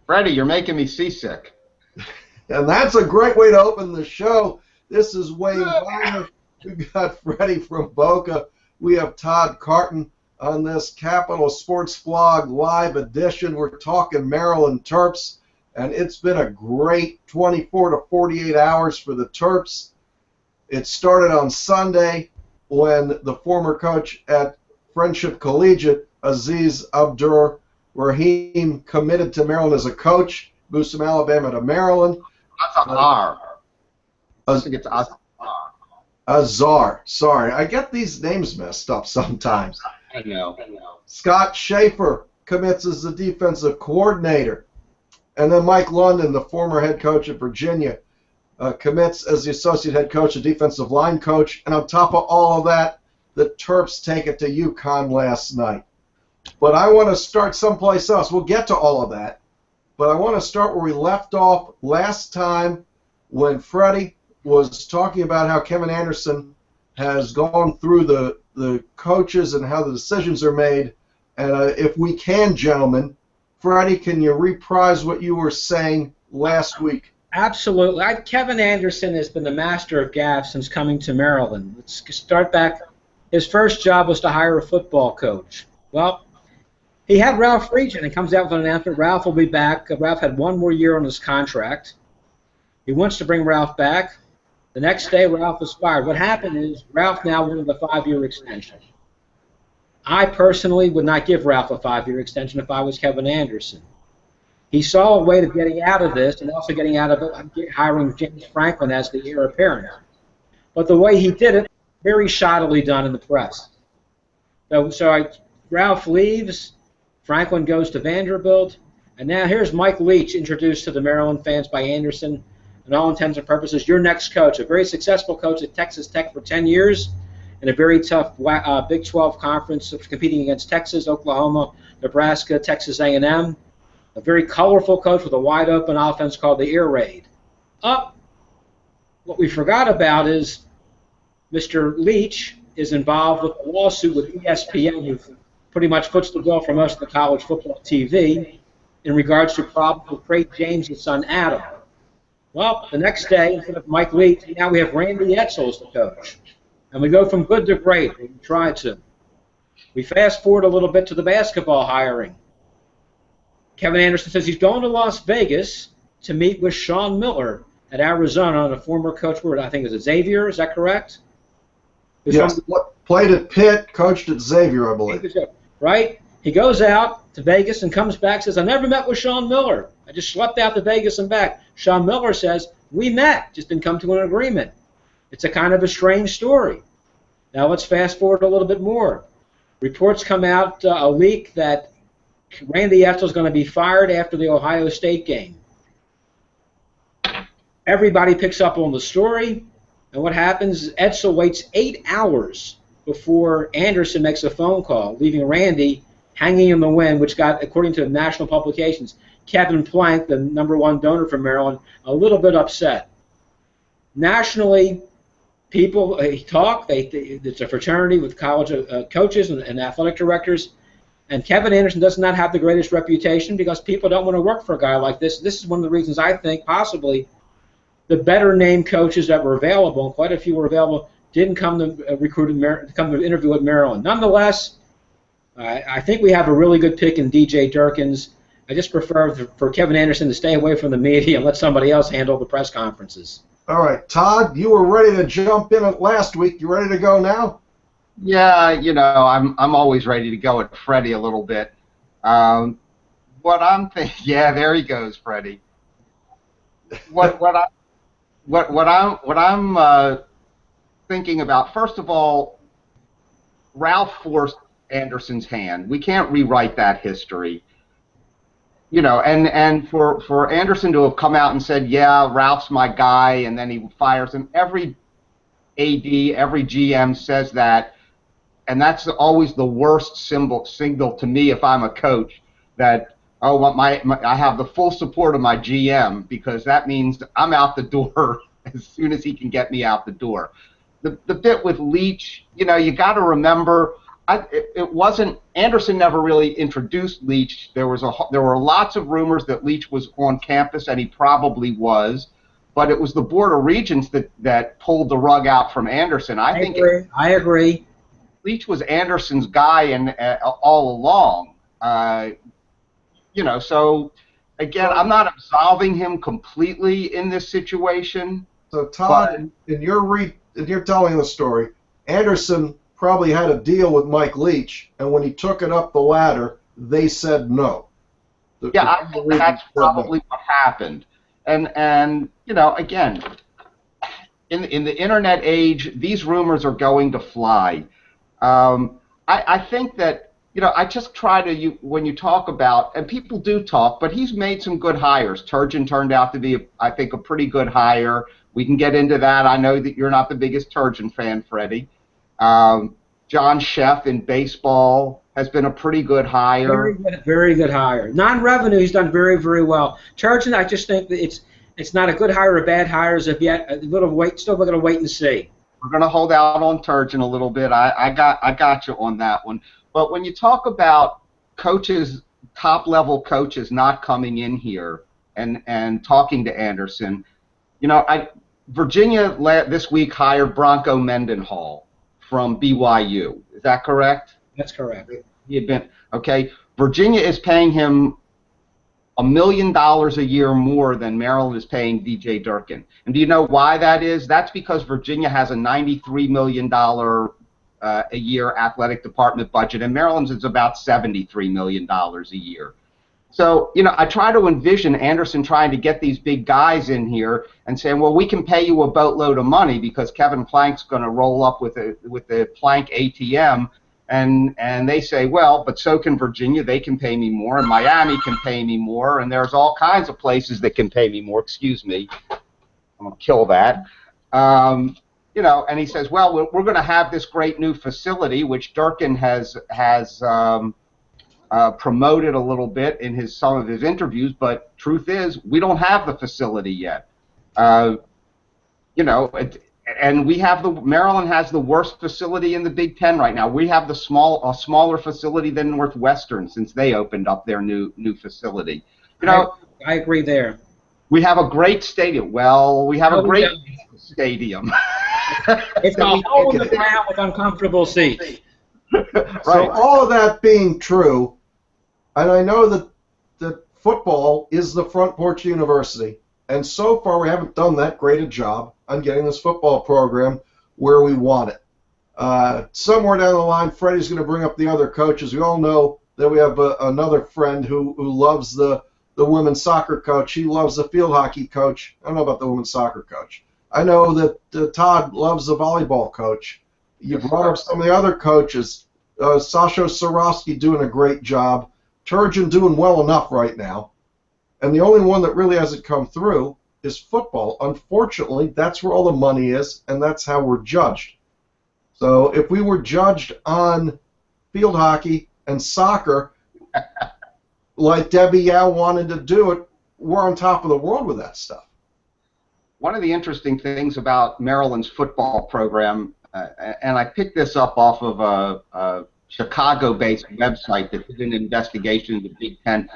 Freddy, you're making me seasick. And that's a great way to open the show. This is Wayne Viener. We've got Freddy from Boca. We have Todd Carton on this CapitalSportsBlog live edition. We're talking Maryland Terps, and it's been a great 24 to 48 hours for the Terps. It started on Sunday when the former coach at Friendship Collegiate, Aziz Abdur Rahim, committed to Maryland as a coach, moved from Alabama to Maryland. Azar. I think it's Azar. Azar. Sorry, I get these names messed up sometimes. I know. Scott Schaefer commits as the defensive coordinator. And then Mike London, the former head coach at Virginia, commits as the associate head coach, a defensive line coach. And on top of all of that, the Terps take it to UConn last night. But I want to start someplace else. We'll get to all of that. But I want to start where we left off last time when Freddy was talking about how Kevin Anderson has gone through the coaches and how the decisions are made. And if we can, gentlemen, Freddy, can you reprise what you were saying last week? Absolutely. Kevin Anderson has been the master of gaffes since coming to Maryland. Let's start back. His first job was to hire a football coach. Well, he had Ralph Regent, and comes out with an announcement, Ralph will be back. Ralph had one more year on his contract. He wants to bring Ralph back. The next day, Ralph was fired. What happened is Ralph now wanted a 5-year extension. I personally would not give Ralph a 5-year extension if I was Kevin Anderson. He saw a way of getting out of this and also getting out of it, hiring James Franklin as the heir apparent. But the way he did it, very shoddily done in the press. Ralph leaves, Franklin goes to Vanderbilt, and now here's Mike Leach introduced to the Maryland fans by Anderson. And all intents and purposes, your next coach, a very successful coach at Texas Tech for 10 years, in a very tough Big 12 conference, competing against Texas, Oklahoma, Nebraska, Texas A&M. A very colorful coach with a wide-open offense called the Air Raid. What we forgot about is Mr. Leach is involved with a lawsuit with ESPN, who pretty much puts the bill for most of the college football TV, in regards to problems with Craig James' son Adam. Well, the next day, instead of Mike Leach, now we have Randy Edsall as the coach. And we go from good to great. We try to. We fast forward a little bit to the basketball hiring. Kevin Anderson says he's going to Las Vegas to meet with Sean Miller at Arizona, and a former coach, I think is it Xavier, is that correct? Yes, played at Pitt, coached at Xavier, I believe. Right? He goes out to Vegas and comes back and says, I never met with Sean Miller. I just slept out to Vegas and back. Sean Miller says, we met, just didn't come to an agreement. It's a kind of a strange story. Now let's fast forward a little bit more. Reports come out a week that Randy Edsall is going to be fired after the Ohio State game. Everybody picks up on the story, and what happens is Edsall waits 8 hours before Anderson makes a phone call, leaving Randy hanging in the wind, which got, according to national publications, Kevin Plank, the #1 donor from Maryland, a little bit upset. Nationally, people talk. It's a fraternity with college coaches and athletic directors, and Kevin Anderson does not have the greatest reputation because people don't want to work for a guy like this. This is one of the reasons I think possibly the better named coaches that were available, and quite a few were available, didn't come to come to interview with Maryland. Nonetheless, I think we have a really good pick in DJ Durkins. I just prefer for Kevin Anderson to stay away from the media and let somebody else handle the press conferences. All right, Todd, you were ready to jump in last week. You ready to go now? Yeah, I'm always ready to go at Freddy a little bit. What I'm thinking, yeah, there he goes, Freddy. What I'm thinking about, first of all, Ralph forced Anderson's hand. We can't rewrite that history. And for Anderson to have come out and said, yeah, Ralph's my guy, and then he fires him, every AD, every GM says that, and that's always the worst signal to me if I'm a coach, that, I have the full support of my GM, because that means I'm out the door as soon as he can get me out the door. The bit with Leach, you got to remember, It wasn't. Anderson never really introduced Leach. There were lots of rumors that Leach was on campus, and he probably was, but it was the Board of Regents that pulled the rug out from Anderson. I think I agree. Leach was Anderson's guy and all along. So again, I'm not absolving him completely in this situation. So Todd, in your telling the story, Anderson probably had a deal with Mike Leach, and when he took it up the ladder, they said no. I think that's probably what happened. And again, in the internet age, these rumors are going to fly. I think that, I just try to, when you talk about, and people do talk, but he's made some good hires. Turgeon turned out to be, I think, a pretty good hire. We can get into that. I know that you're not the biggest Turgeon fan, Freddy. John Sheff in baseball has been a pretty good hire. Very good hire. Non-revenue, he's done very, very well. Turgeon, I just think that it's not a good hire or a bad hire as of yet. A little wait, still we're going to wait and see. We're going to hold out on Turgeon a little bit. I got you on that one. But when you talk about coaches, top-level coaches not coming in here and talking to Anderson, Virginia this week hired Bronco Mendenhall from BYU. Is that correct? That's correct. He had been okay. Virginia is paying him $1 million a year more than Maryland is paying DJ Durkin. And do you know why that is? That's because Virginia has a $93 million a year athletic department budget, and Maryland's is about $73 million a year. So, I try to envision Anderson trying to get these big guys in here and saying, well, we can pay you a boatload of money because Kevin Plank's going to roll up with the Plank ATM, and they say, well, but so can Virginia. They can pay me more, and Miami can pay me more, and there's all kinds of places that can pay me more. Excuse me. I'm going to kill that. And he says, well, we're going to have this great new facility, which Durkin has promoted a little bit in some of his interviews, but truth is, we don't have the facility yet. And Maryland has the worst facility in the Big Ten right now. We have a smaller facility than Northwestern since they opened up their new facility. I agree there. We have a great stadium. Well, we have a great stadium. It's a hole in the ground with uncomfortable seats. Right. So all of that being true, and I know that football is the front porch university, and so far we haven't done that great a job on getting this football program where we want it. Somewhere down the line, Freddy's going to bring up the other coaches. We all know that we have another friend who loves the women's soccer coach. He loves the field hockey coach. I don't know about the women's soccer coach. I know that Todd loves the volleyball coach. You brought up some of the other coaches. Sasha Sorosky doing a great job. Turgeon doing well enough right now. And the only one that really hasn't come through is football. Unfortunately, that's where all the money is, and that's how we're judged. So if we were judged on field hockey and soccer, like Debbie Yao wanted to do it, we're on top of the world with that stuff. One of the interesting things about Maryland's football program, and I picked this up off of a Chicago-based website that did an investigation of the Big Ten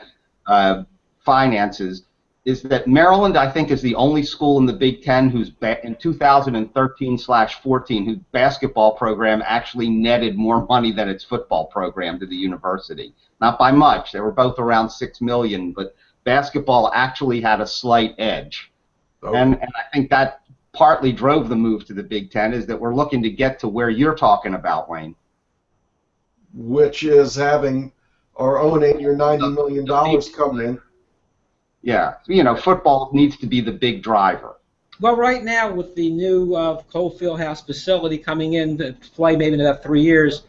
finances, is that Maryland, I think, is the only school in the Big Ten who's in 2013/14 whose basketball program actually netted more money than its football program to the university. Not by much. They were both around $6 million, but basketball actually had a slight edge. Oh. And I think that partly drove the move to the Big Ten, is that we're looking to get to where you're talking about, Wayne. Which is having our own $80 or $90 million come in. Yeah, football needs to be the big driver. Well, right now with the new Cole Fieldhouse facility coming in to play maybe in about 3 years,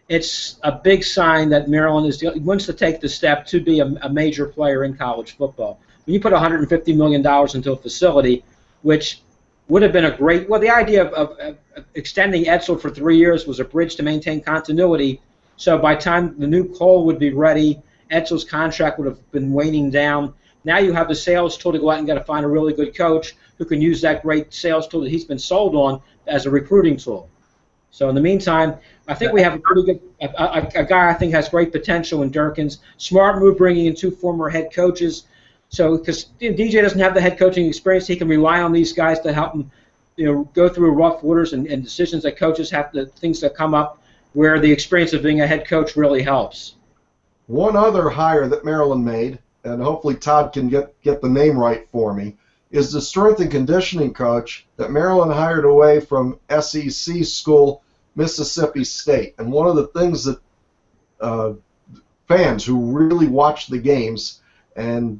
it's a big sign that Maryland wants to take the step to be a major player in college football. When you put $150 million into a facility, which would have been a great, well, the idea of extending Edsel for 3 years was a bridge to maintain continuity. So by the time the new Cole would be ready, Edsel's contract would have been waning down. Now you have the sales tool to go out and find a really good coach who can use that great sales tool that he's been sold on as a recruiting tool. So in the meantime, I think we have a pretty good a guy I think has great potential in Durkins. Smart move bringing in 2 former head coaches. So because DJ doesn't have the head coaching experience, he can rely on these guys to help him, go through rough waters and decisions that coaches have to, things that come up where the experience of being a head coach really helps. One other hire that Maryland made, and hopefully Todd can get the name right for me, is the strength and conditioning coach that Maryland hired away from SEC school Mississippi State. And one of the things that fans who really watched the games and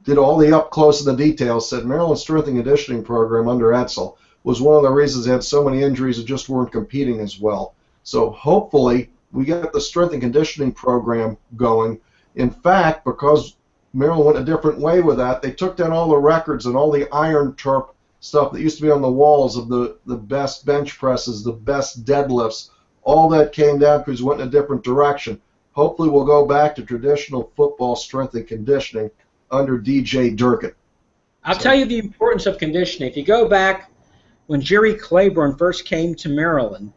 did all the up close and the details said Maryland's strength and conditioning program under Edsel was one of the reasons they had so many injuries that just weren't competing as well. So hopefully we get the strength and conditioning program going. In fact, because Maryland went a different way with that, they took down all the records and all the Iron Terp stuff that used to be on the walls of the best bench presses, the best deadlifts. All that came down because we went in a different direction. Hopefully we'll go back to traditional football strength and conditioning under DJ Durkin. I'll tell you the importance of conditioning. If you go back when Jerry Claiborne first came to Maryland,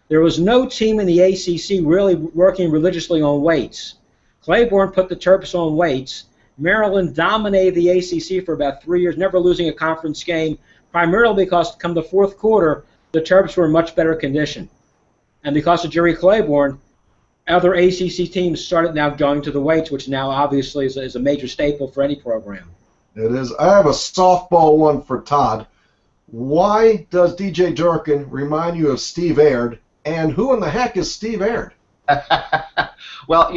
there was no team in the ACC really working religiously on weights. Claiborne put the Terps on weights. Maryland dominated the ACC for about 3 years, never losing a conference game, primarily because come the fourth quarter, the Terps were in much better condition. And because of Jerry Claiborne, other ACC teams started now going to the weights, which now obviously is a major staple for any program. It is. I have a softball one for Todd. Why does DJ Durkin remind you of Steve Aird, and who in the heck is Steve Aird? Well,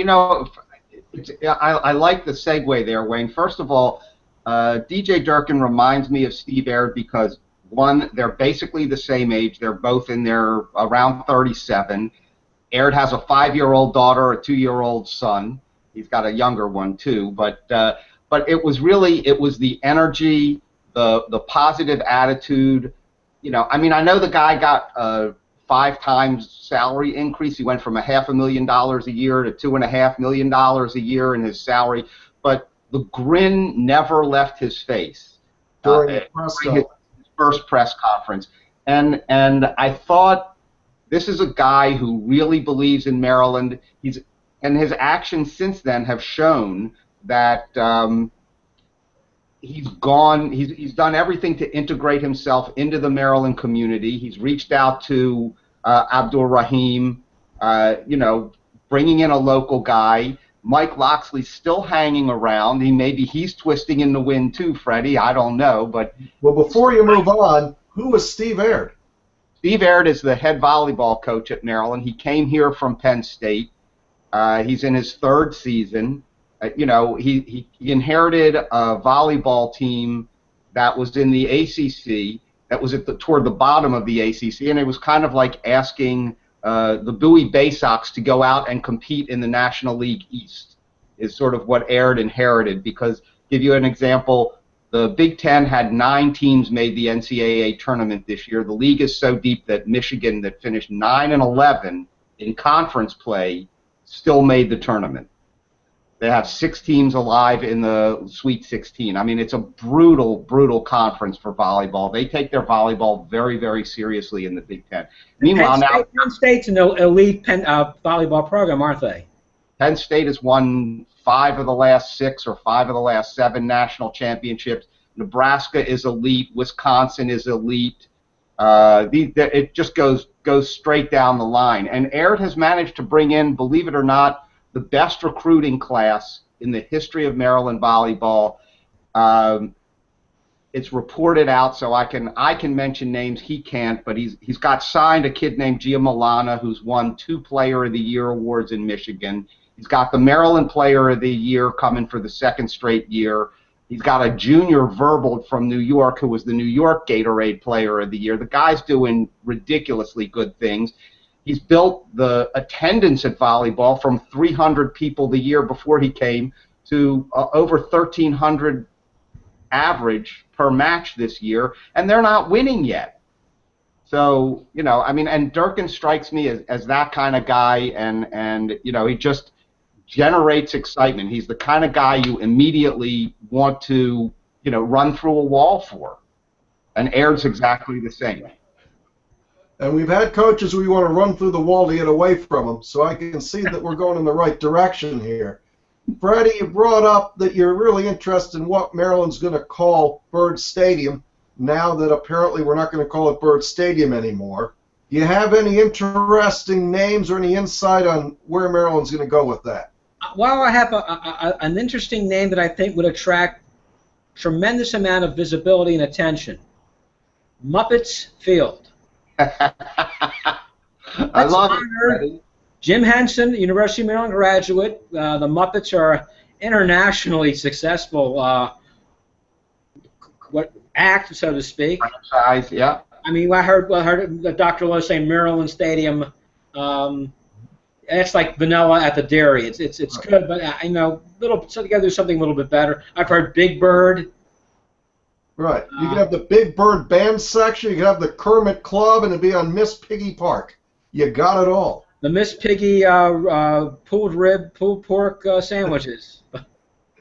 I like the segue there, Wayne. First of all, DJ Durkin reminds me of Steve Aird because, one, they're basically the same age. They're both in their around 37. Aird has a 5-year-old daughter, a 2-year-old son. He's got a younger one too. But it was the energy, the positive attitude. I know the guy got a 5 times salary increase. He went from $500,000 a year to $2.5 million a year in his salary. But the grin never left his face during his first press conference. And I thought, this is a guy who really believes in Maryland. And his actions since then have shown that he's done everything to integrate himself into the Maryland community. He's reached out to Abdul Rahim, bringing in a local guy. Mike Loxley's still hanging around. Maybe he's twisting in the wind too, Freddie. I don't know, but well, before you move on, who is Steve Aird? Steve Aird is the head volleyball coach at Maryland. He came here from Penn State. He's in his 3rd season. He inherited a volleyball team that was in the ACC, that was toward the bottom of the ACC, and it was kind of like asking the Bowie Bay Sox to go out and compete in the National League East, is sort of what Aird inherited. Because, give you an example, the Big Ten had 9 teams made the NCAA tournament this year. The league is so deep that Michigan, that finished 9-11 in conference play, still made the tournament. They have 6 teams alive in the Sweet 16. I mean, it's a brutal, brutal conference for volleyball. They take their volleyball very, very seriously in the Big Ten. Meanwhile, Penn State's an elite volleyball program, aren't they? Penn State has won 5 of the last 6 or 5 of the last 7 national championships. Nebraska is elite. Wisconsin is elite. It just goes straight down the line. And Aird has managed to bring in, believe it or not, the best recruiting class in the history of Maryland volleyball. It's reported out, so I can mention names. He can't, but he's got signed a kid named Gia Milana, who's won 2 Player of the Year awards in Michigan. He's got the Maryland Player of the Year coming for the 2nd straight year. He's got a junior verbal from New York who was the New York Gatorade Player of the Year. The guy's doing ridiculously good things. He's built the attendance at volleyball from 300 people the year before he came to over 1,300 average per match this year, and they're not winning yet. So, and Durkin strikes me as that kind of guy, and he just generates excitement. He's the kind of guy you immediately want to, run through a wall for. And Aird's exactly the same. And we've had coaches who we want to run through the wall to get away from them, so I can see that we're going in the right direction here. Freddie, you brought up that you're really interested in what Maryland's going to call Byrd Stadium, now that apparently we're not going to call it Byrd Stadium anymore. Do you have any interesting names or any insight on where Maryland's going to go with that? Well, I have an interesting name that I think would attract tremendous amount of visibility and attention. Muppets Field. I love it, Freddy. Jim Henson, University of Maryland graduate. The Muppets are internationally successful act, so to speak. Franchise, yeah. I mean, I heard Dr. Lowe say Maryland Stadium. It's like vanilla at the dairy. It's good, but so they got to do something a little bit better. I've heard Big Bird. Right. You can have the Big Bird band section. You can have the Kermit Club, and it'd be on Miss Piggy Park. You got it all. The Miss Piggy pulled pork sandwiches.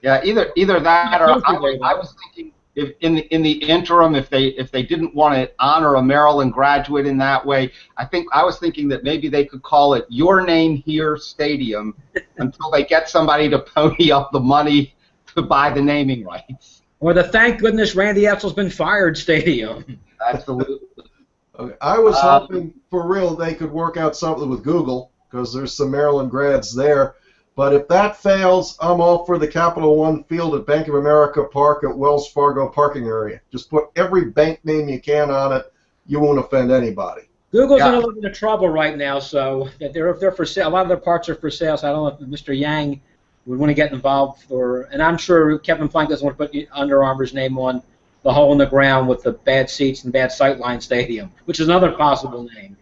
Yeah, either that or I was thinking if in the interim, if they didn't want to honor a Maryland graduate in that way, I was thinking that maybe they could call it Your Name Here Stadium until they get somebody to pony up the money to buy the naming rights. Or the Thank Goodness Randy Etzel's Been Fired Stadium. Absolutely. Okay. I was hoping for real they could work out something with Google, because there's some Maryland grads there. But if that fails, I'm all for the Capital One field at Bank of America Park at Wells Fargo parking area. Just put every bank name you can on it. You won't offend anybody. Google's in a little bit of trouble right now, so if they're for sale, a lot of their parts are for sale. So I don't know if Mr. Yang would want to get involved, and I'm sure Kevin Plank doesn't want to put Under Armour's name on the hole in the ground with the bad seats and bad sightline stadium, which is another possible name.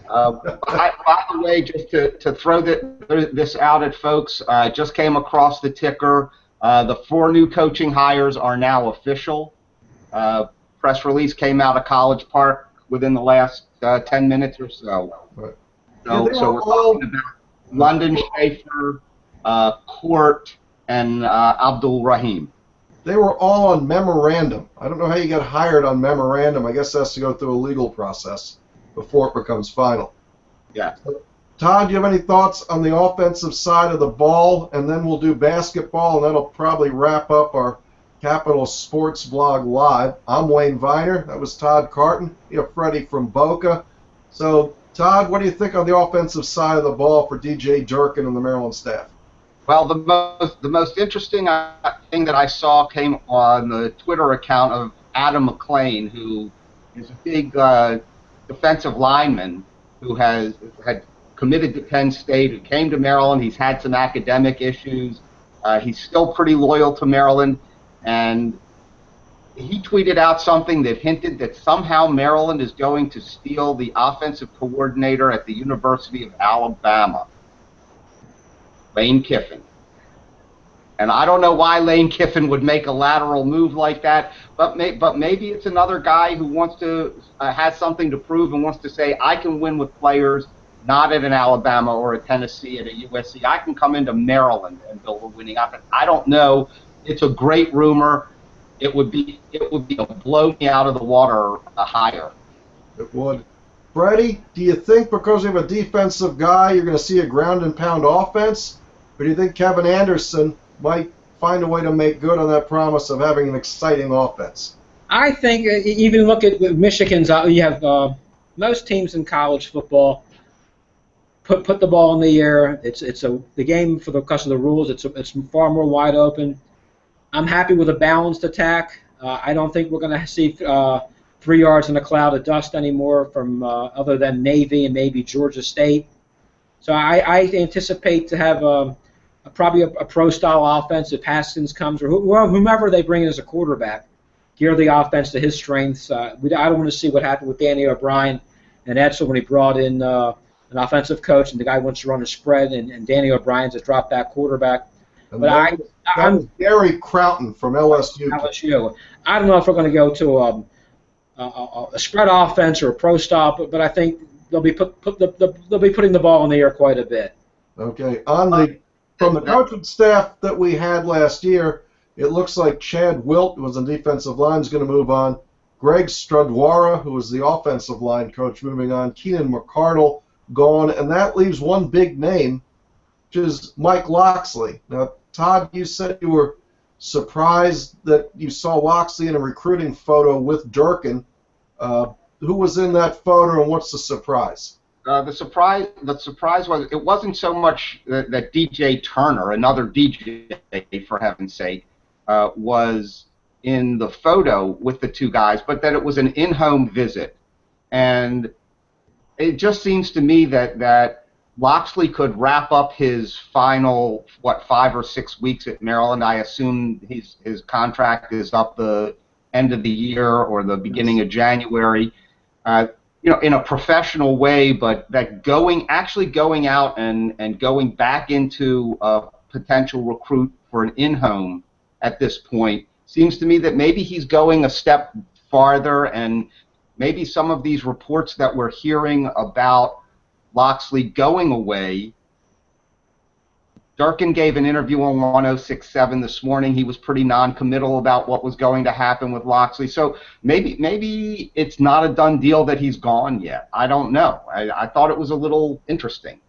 By the way, just to throw this out at folks, just came across the ticker. The 4 new coaching hires are now official. Press release came out of College Park within the last 10 minutes or so. Right. So we're talking about London Schaefer, Court, and Abdul Rahim. They were all on memorandum. I don't know how you get hired on memorandum. I guess it has to go through a legal process before it becomes final. Yeah. Todd, do you have any thoughts on the offensive side of the ball? And then we'll do basketball, and that'll probably wrap up our Capital Sports Blog Live. I'm Wayne Viener. That was Todd Carton. You have Freddy from Boca. So, Todd, what do you think on the offensive side of the ball for DJ Durkin and the Maryland staff? Well, the most interesting thing that I saw came on the Twitter account of Adam McLean, who is a big defensive lineman who had committed to Penn State, who came to Maryland. He's had some academic issues. He's still pretty loyal to Maryland, and he tweeted out something that hinted that somehow Maryland is going to steal the offensive coordinator at the University of Alabama, Lane Kiffin. And I don't know why Lane Kiffin would make a lateral move like that, but maybe it's another guy who wants to has something to prove and wants to say, I can win with players not at an Alabama or a Tennessee, at a USC. I can come into Maryland and build a winning offense. I don't know. It's a great rumor. It would be a blow me out of the water hire. It would. Freddie, do you think because we have a defensive guy, you're going to see a ground and pound offense? Or do you think Kevin Anderson might find a way to make good on that promise of having an exciting offense? I think even look at Michigan's. You have most teams in college football put the ball in the air. The game because of the rules. It's far more wide open. I'm happy with a balanced attack. I don't think we're going to see 3 yards in a cloud of dust anymore from other than Navy and maybe Georgia State. So I anticipate to have probably a pro-style offense if Haskins comes or whomever they bring in as a quarterback, gear the offense to his strengths. I don't want to see what happened with Danny O'Brien and Edsel when he brought in an offensive coach and the guy wants to run a spread and Danny O'Brien's a drop-back quarterback. And that was Gary Crowton from LSU. I don't know if we're going to go to a spread offense or a pro-style, but I think they'll be they'll be putting the ball in the air quite a bit. Okay. From the coaching staff that we had last year, it looks like Chad Wilt, who was on defensive line, is going to move on. Greg Strudwara, who was the offensive line coach, moving on. Keenan McCardle gone, and that leaves one big name, which is Mike Locksley. Now, Todd, you said you were surprised that you saw Locksley in a recruiting photo with Durkin. Who was in that photo, and what's the surprise? The surprise was it wasn't so much that DJ Turner, another DJ for heaven's sake, was in the photo with the two guys, but that it was an in-home visit, and it just seems to me that Locksley could wrap up his final 5 or 6 weeks at Maryland. I assume his contract is up the end of the year or the beginning of January. In a professional way, but that actually going out and going back into a potential recruit for an in-home at this point seems to me that maybe he's going a step farther, and maybe some of these reports that we're hearing about Locksley going away. Durkin gave an interview on 106.7 this morning. He was pretty non-committal about what was going to happen with Locksley. So maybe it's not a done deal that he's gone yet. I don't know. I thought it was a little interesting.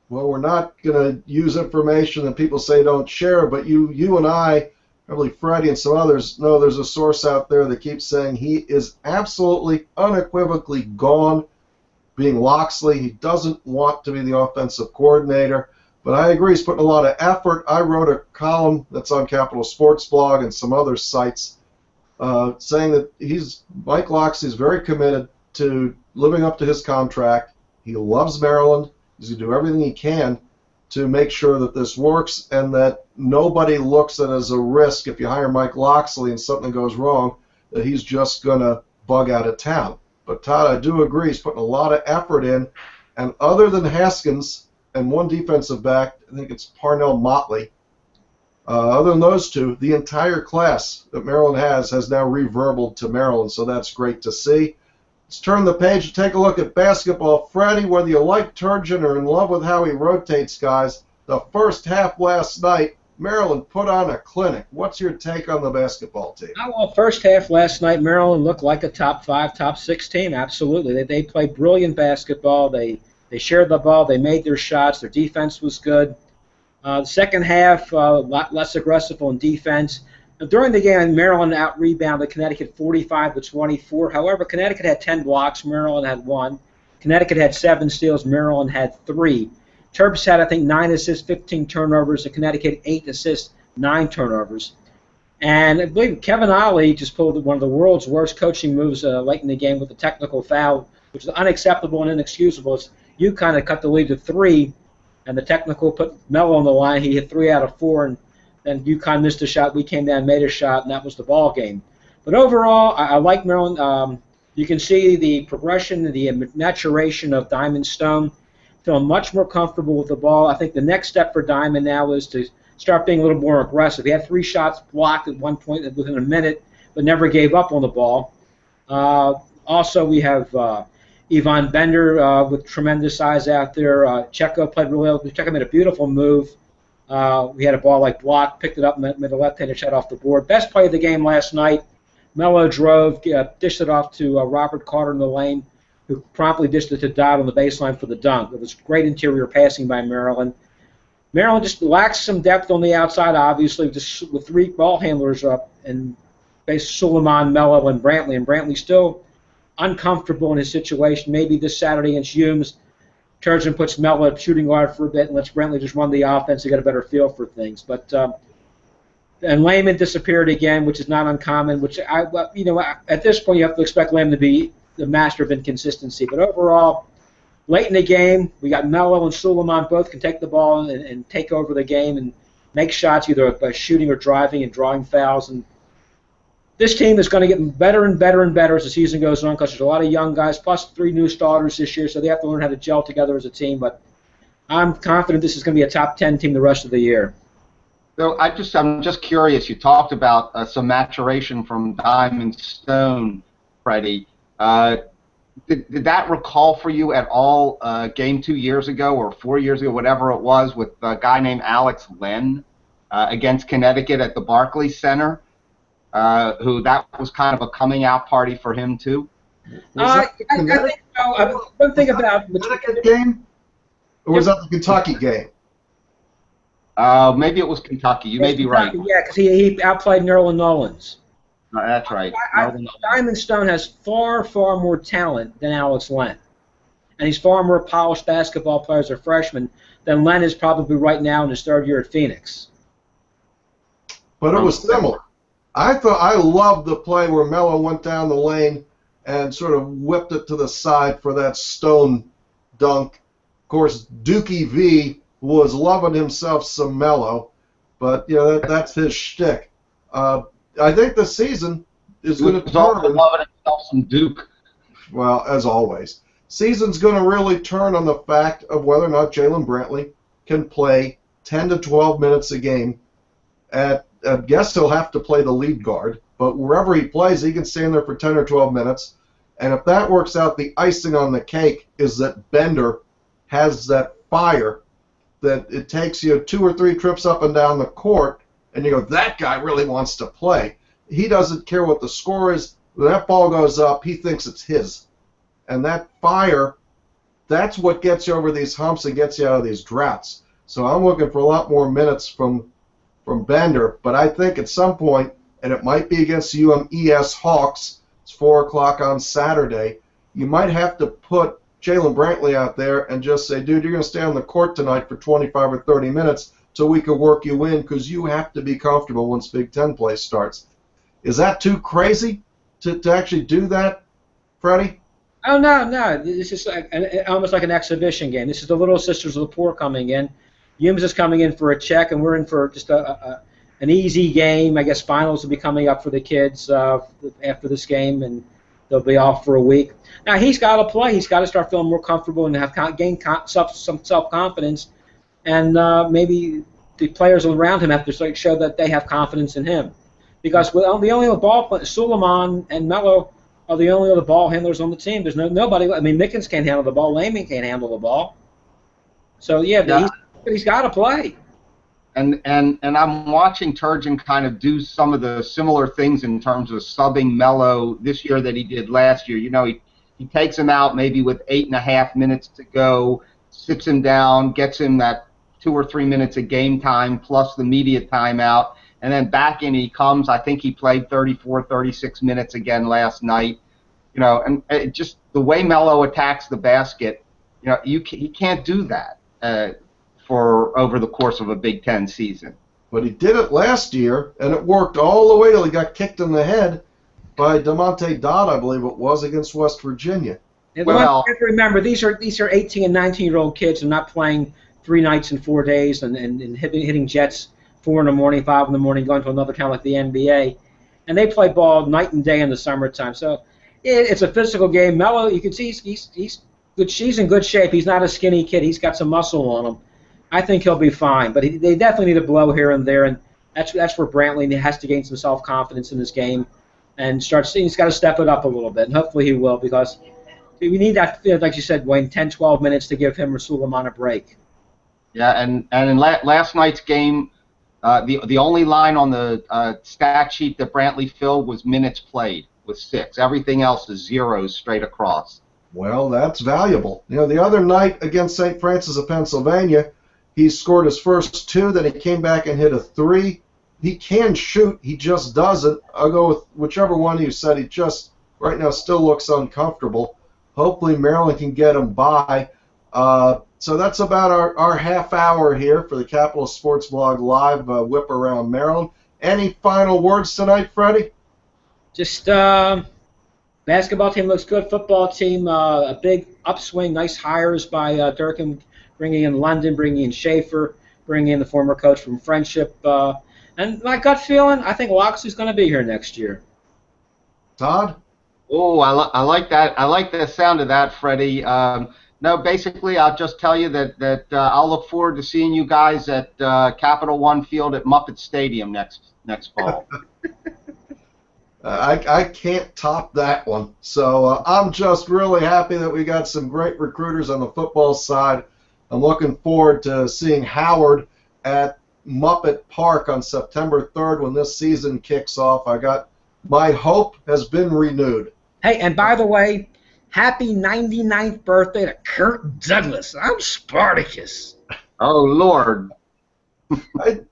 Well, we're not going to use information that people say don't share, but you and I, probably Freddy and some others, know there's a source out there that keeps saying he is absolutely, unequivocally gone, being Locksley. He doesn't want to be the offensive coordinator. But I agree, he's putting a lot of effort. I wrote a column that's on CapitalSportsBlog and some other sites saying that Mike Locksley is very committed to living up to his contract. He loves Maryland. He's going to do everything he can to make sure that this works and that nobody looks at it as a risk if you hire Mike Locksley and something goes wrong, that he's just going to bug out of town. But Todd, I do agree, he's putting a lot of effort in. And other than Haskins and one defensive back, I think it's Parnell Motley. Other than those two, the entire class that Maryland has now reverbled to Maryland, so that's great to see. Let's turn the page and take a look at basketball. Freddy, whether you like Turgeon or in love with how he rotates guys, the first half last night, Maryland put on a clinic. What's your take on the basketball team? Well, first half last night, Maryland looked like a top 5, top 6 team, absolutely. They played brilliant basketball. They shared the ball. They made their shots. Their defense was good. The second half, a lot less aggressive on defense. During the game, Maryland out-rebounded Connecticut 45-24. However, Connecticut had 10 blocks. Maryland had 1. Connecticut had 7 steals. Maryland had 3. Terps had, I think, 9 assists, 15 turnovers. And Connecticut 8 assists, 9 turnovers. And I believe Kevin Ollie just pulled one of the world's worst coaching moves late in the game with a technical foul, which is unacceptable and inexcusable. It's UConn had cut the lead to 3, and the technical put Mello on the line. He hit 3 out of 4, and then UConn missed a shot. We came down, made a shot, and that was the ball game. But overall, I like Maryland. You can see the progression, the maturation of Diamond Stone. Feeling much more comfortable with the ball. I think the next step for Diamond now is to start being a little more aggressive. He had 3 shots blocked at one point within a minute, but never gave up on the ball. Also, we have Yvonne Bender with tremendous size out there. Checo played really well. Checo made a beautiful move. We had a ball like blocked, picked it up, made a left-handed shot off the board. Best play of the game last night. Mello drove, dished it off to Robert Carter in the lane, who promptly dished it to Dodd on the baseline for the dunk. It was great interior passing by Maryland. Maryland just lacks some depth on the outside, obviously, just with 3 ball handlers up, and basically Suleiman, Mello, and Brantley. And Brantley still uncomfortable in his situation. Maybe this Saturday against Humes, Turgeon puts Mello at shooting guard for a bit and lets Brantley just run the offense to get a better feel for things. But and Layman disappeared again, which is not uncommon. Which at this point you have to expect Layman to be the master of inconsistency. But overall, late in the game, we got Mello and Suleiman both can take the ball and take over the game and make shots either by shooting or driving and drawing fouls. And this team is going to get better and better and better as the season goes on because there's a lot of young guys, plus 3 new starters this year, so they have to learn how to gel together as a team. But I'm confident this is going to be a top 10 team the rest of the year. So I'm just curious. You talked about some maturation from Diamond Stone, Freddie. Did that recall for you at all game 2 years ago or 4 years ago, whatever it was, with a guy named Alex Len against Connecticut at the Barclays Center? who that was kind of a coming out party for him too. I think so. One thing about the Connecticut game, or was that the Kentucky game? Maybe it was Kentucky. You may be right. Yeah, because he outplayed Nerlens Nolan's. That's right. Diamond Stone has far more talent than Alex Len. And he's far more polished basketball player as a freshman than Len is probably right now in his third year at Phoenix. But it was similar. I loved the play where Melo went down the lane and sort of whipped it to the side for that Stone dunk. Of course, Dookie V was loving himself some Melo, but that's his shtick. I think the season is going to turn. Loving himself some Duke. Well, as always, season's going to really turn on the fact of whether or not Jalen Brantley can play 10 to 12 minutes a game. I guess he'll have to play the lead guard, but wherever he plays, he can stand there for 10 or 12 minutes. And if that works out, the icing on the cake is that Bender has that fire that it takes you 2 or 3 trips up and down the court, and you go, that guy really wants to play. He doesn't care what the score is. When that ball goes up, he thinks it's his. And that fire, that's what gets you over these humps and gets you out of these droughts. So I'm looking for a lot more minutes from Bender, but I think at some point, and it might be against the UMES Hawks, it's 4 o'clock on Saturday, you might have to put Jalen Brantley out there and just say, dude, you're going to stay on the court tonight for 25 or 30 minutes so we can work you in because you have to be comfortable once Big Ten play starts. Is that too crazy to actually do that, Freddie? Oh, no. This is almost like an exhibition game. This is the Little Sisters of the Poor coming in. UMS is coming in for a check, and we're in for just an easy game. I guess finals will be coming up for the kids after this game, and they'll be off for a week. Now, he's got to play. He's got to start feeling more comfortable and gain some self-confidence, and maybe the players around him have to show that they have confidence in him. Because the only other ball players, Suleiman and Melo, are the only other ball handlers on the team. There's nobody. I mean, Mickens can't handle the ball. Lehman can't handle the ball. So, he's got to play. And I'm watching Turgeon kind of do some of the similar things in terms of subbing Melo this year that he did last year. He takes him out maybe with 8.5 minutes to go, sits him down, gets him that 2 or 3 minutes of game time plus the media timeout, and then back in he comes. I think he played 34, 36 minutes again last night. And just the way Melo attacks the basket, he can't do that for over the course of a Big Ten season. But he did it last year, and it worked all the way till he got kicked in the head by DeMonte Dodd, I believe it was, against West Virginia. And you have to remember, these are 18 and 19-year-old kids and not playing 3 nights and 4 days and hitting jets 4 in the morning, 5 in the morning, going to another town like the NBA. And they play ball night and day in the summertime. So it's a physical game. Melo, you can see he's good. He's in good shape. He's not a skinny kid. He's got some muscle on him. I think he'll be fine. But they definitely need a blow here and there, and that's where Brantley has to gain some self-confidence in this game and he's got to step it up a little bit, and hopefully he will, because we need that, like you said, Wayne, 10, 12 minutes to give him or Suleiman a break. Yeah, and in last night's game, the only line on the stat sheet that Brantley filled was minutes played with 6. Everything else is zeros straight across. Well, that's valuable. The other night against St. Francis of Pennsylvania, he scored his first 2, then he came back and hit a 3. He can shoot, he just doesn't. I'll go with whichever one you said. He just, right now, still looks uncomfortable. Hopefully Maryland can get him by. So that's about our half hour here for the Capital Sports Blog Live Whip Around Maryland. Any final words tonight, Freddie? Just basketball team looks good. Football team, a big upswing. Nice hires by Durkin, bringing in London, bringing in Schaefer, bringing in the former coach from Friendship. And my gut feeling, I think Loxley's going to be here next year. Todd? Oh, I like that. I like the sound of that, Freddie. No, basically, I'll just tell you that I'll look forward to seeing you guys at Capital One Field at Muppet Stadium next fall. I can't top that one. So I'm just really happy that we got some great recruiters on the football side. I'm looking forward to seeing Howard at Muppet Park on September 3rd when this season kicks off. My hope has been renewed. Hey, and by the way, happy 99th birthday to Kirk Douglas. I'm Spartacus. Oh, Lord.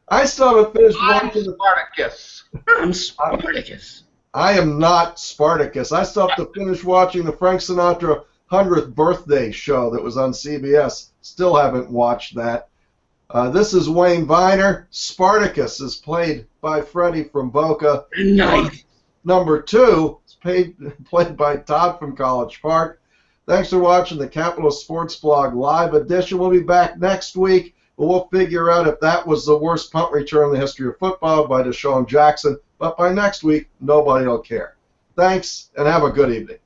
I still haven't finished I'm watching. Spartacus. I'm Spartacus. I am not Spartacus. I still have to finish watching the Frank Sinatra 100th birthday show that was on CBS. Still haven't watched that. This is Wayne Viener. Spartacus is played by Freddy from Boca. Nice. Number 2 is played by Todd from College Park. Thanks for watching the Capital Sports Blog live edition. We'll be back next week, but we'll figure out if that was the worst punt return in the history of football by Deshaun Jackson. But by next week, nobody will care. Thanks, and have a good evening.